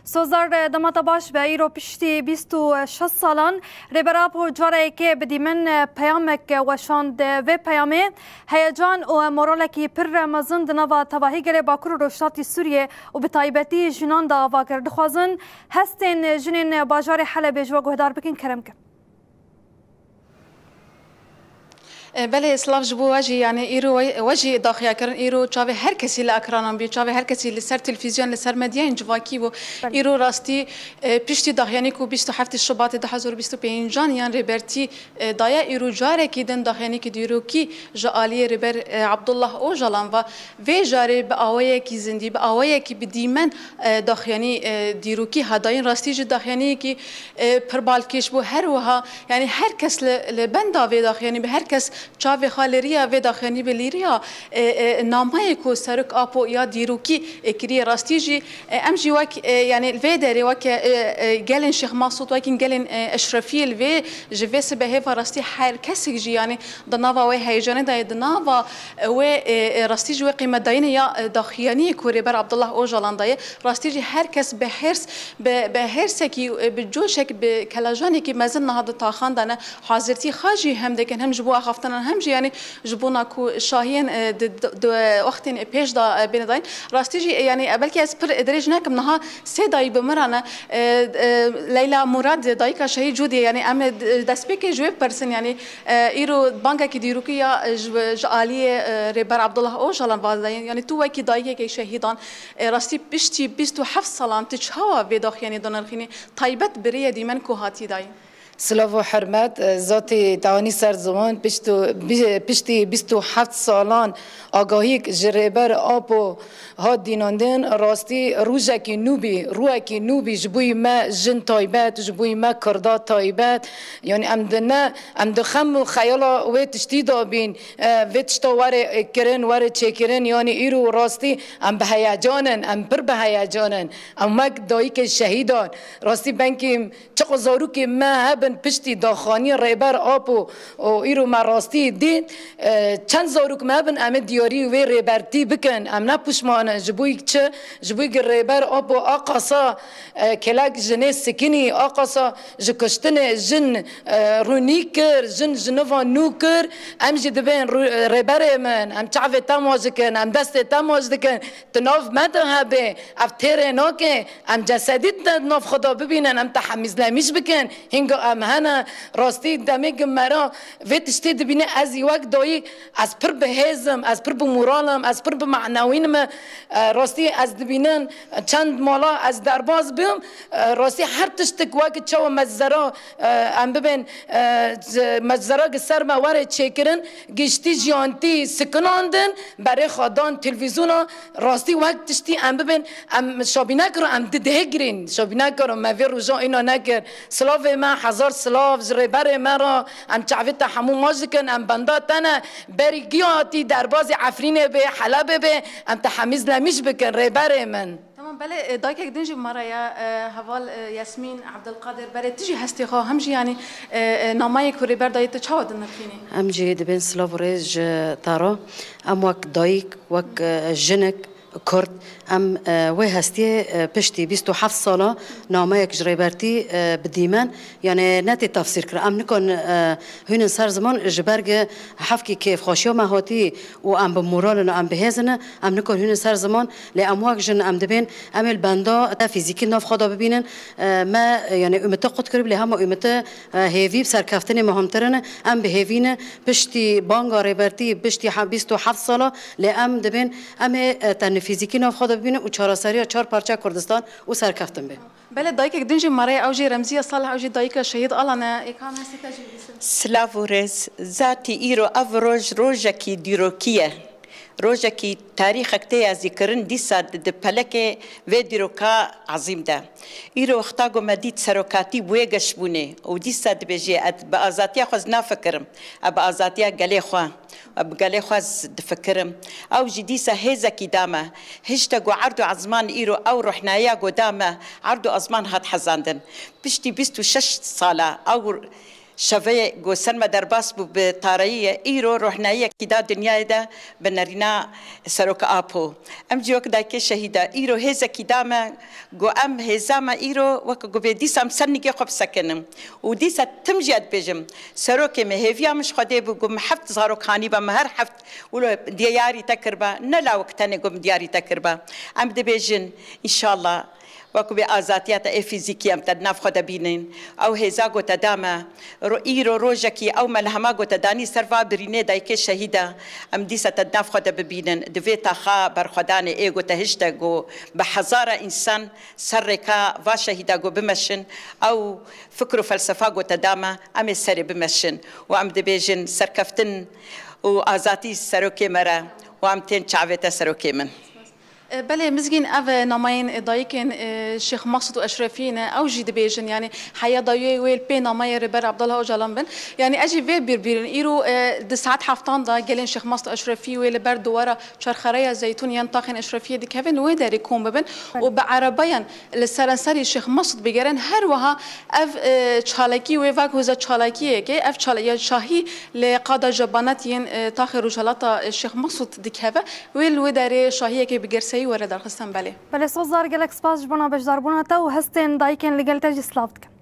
سوزار دمات باش به ایرو پشتی 26 سالان ربراب و جاره که بدی من پیامک وشاند و پیامه هیجان و مورالکی پر مزند نوا تواهی گره باکر و روشتاتی سوریه و به تایبتی جنان دا آوا کرد خوازن هستین جنین باجار حلب جوا گهدار بکن کرم کرد. بله اسلاف جبو واجی یعنی ایرو واجی داخیا کردن ایرو چاوه هر کسی لآکرانم بی چاوه هر کسی لسر تلویزیون لسر مدیا اینجواکی و ایرو راستی پشتی داخیانی کو 27 شباط 2025 یان ربرتی دایا ایرو جاره کی دن داخیانی کی دیرو کی جالی ربر عبدالله او جلان و جاره به آوای کی زندی به آوای کی بدیمن داخیانی دیرو کی هداین راستی ج داخیانی کی پربالکش بو هر وها یعنی هر کس لبندا و داخیانی به هر کس چاوی خالریا و داخلی بلیریا نامای کو سرک آپو یا دیروکی کری راستیجی امجی وک یعنی الویدری وک گلن شیخ ماسود وکین گلن اشرفی الوی جویس به هفا راستی هر کسی جی یعنی دناوا و هیجان دای دناوا و راستیجی و قیمت داین یا داخیانی کوری بر عبدالله اوجلان دای راستیجی هر کس به هرس کی به جوشک به کلاجانی کی مزن نهاد تاخان دانه حاضرتی خاجی هم دکن هم جبو خفتن هم يعني جبونا كو شاهين وقت پیش دا بين داين راستيجي يعني بلكي اسبر دريج ناكم نها سي داي بمرانا ليلى مراد دايكا شهيد جودي يعني ام دسبيكي جوي برسن يعني ايرو بانكا كي ديروكيا جاليه ريبر عبد الله اوجلان بعدين يعني تو كي دايكي كي شهيدان راستي بشتي 27 سالان تشهوا بداخ يعني دونرخيني طيبت بريه ديمن كو هاتي داي سلاف و حرمت ذاتی توانی سر زمان پشتی 27 سالان آگاهی جریبر آب ها دیناندن راستی روزکی نوبی جبوی ما جن تایبت جبوی ما کردا تایبت یعنی ام خم و خیالا و تشتی دابین و تشتا وره کرن وره چکرن یعنی ایرو راستی ام به هیجانن ام پر به هیجانن ام مک دایی که شهیدان راستی بنکیم چه قزارو که ما بن پشتی داخانی ریبر آب و ایرو مراستی دید چند زاروک مبن ام دیاری و ریبرتی بکن ام نپوشمان جبوی چه جبوی ریبر آب و آقاسا کلاک جنه سکنی آقاسا جکشتن جن رونی کر جن جنوان نو کر ام جدبین ریبر من ام چعوه تماج کن ام دست تماج دکن تناف مده هبه افتر ناکه ام جسدیت ناف خدا ببینن ام تحمیز نمیش بکن هنگا ام هنا راستی دمیگم مرا ویتشتی دبینه از یک دایی از پر به هزم از پر به مورالم از پر به معنوینم راستی از دبینن چند مالا از درباز بیم راستی هر تشتک وقت چاو مزرا ام ببین مزرا که سر موارد چکرن گشتی جیانتی سکناندن برای خدان تلویزیونا راستی وقت تشتی ام ببین ام شابینه کرو ام ده گرین شابینه کرو موی روزا اینا نکر سلاف ما هزار سلاف زریبر مرا ام چعویت همون ماجکن ام بندات تنه بری گیاتی درباز عفرین به حلب به ام تحمیز نمیش بکن ریبر من تمام بله دايك دنجي مرة يا هوال ياسمين عبد القادر بله تجي هستي خو همجي يعني ناماي كوري برداي تشاود النفيني همجي دبن سلافوريج تارا ام وك دايك وك جنك کرد ام و هستی پشتی 27 ساله نامه یک جریبرتی بدیمن یعنی نتی تفسیر کرد ام نکن هون سر زمان جبرگ حفکی کیف خاشیا مهاتی و ام به مورال ام به هزنه ام نکن هون سر زمان لی ام واق جن ام دبین ام البندا تا فیزیکی ناف خدا ببینن ما یعنی امت قد کرد لی هم امت هیوی سرکفتن مهمترنه ام به هیوینه پشتی بانگا ریبرتی پشتی 27 ساله لی ام دبین ام تن فیزیکی ناف خدا ببینه و چهار سری چهار پارچه کردستان و سرکفتن به بله دایک دنجی مرای اوجی رمزی صالح اوجی دایک شهید آلنا اکان هستی تجربه سلاورز ذاتی ایرو افروج روزکی دیروکیه روزکی تاریخ اکتی از ذکرن دیسا د پلک و دیروکا عظیم ده ایرو اختاگو مدید سروکاتی بویگش بونه و دیسا دبیجی با آزادیا خوز نفکرم با آزادیا گلی خواه بقالي خواز دفكرم او جديسة هيزا كدامة هشتا قو عردو عزمان ايرو او رحنايا قدامة عردو عزمان هاد حزاندن بشتي 26 صالة او شوی گو سرما درباس بو به تاریه ایرو روحنایی کدا دنیا ده بنرینا سروک آپو ام جوک دای که شهیدا ایرو هزا کدا ما گو ام هزا ما ایرو وک گو به دیسم سنگی خوب سکنم و دیسا تمجید بجم سروک مهویا مش خده بو گو محفت زارو خانی با مهر حفت ولو دیاری تکربا نلا وقتنه گو دیاری تکربا ام دبیجن ان شاء الله وكو بآزاتيات فيزيكية متدناف خدا بينين أو هزا قوتا داما إيرو روجكي أو ملهما قوتا داني سرفا بريني دايكي شهيدة أم ديسا تدناف خدا ببينين دويتا خا برخداني إيه قوتا هشتا قو بحزارة إنسان سركا فا شهيدة قو بمشن أو فكرو فلسفة قوتا داما أم السري بمشن وأم دبيجن سركفتن وآزاتي سروكي مرا وأم تين شعبتا سروكي من بله مزگین او ناماین دایکن شیخ مقصود و اشرفین او جید بیجن یعنی حیا دایوی ویل پی نامای ربر عبدالله اوجالان بن یعنی اجی وی بیرن ایرو د ساعت هفتان دا گلین شیخ مقصود اشرفی ویل بر دواره چرخره زیتون ینطاقن اشرفی دی کفن وی داری کوم ببن و بعربیان لسرانسری شیخ مقصود بگیرن هر وها اف چالکی وی واگ هوزا چالکیه که اف چالیا شاهی لقاده جبانات ین تاخ روجالات شیخ مقصود دی کفه وی داری شاهیه که بگرسی ورد درخستن بله بله سوزار گلک سپاس جبنا بجدار بونا تا و هستن دایکن لگل تجی سلاوت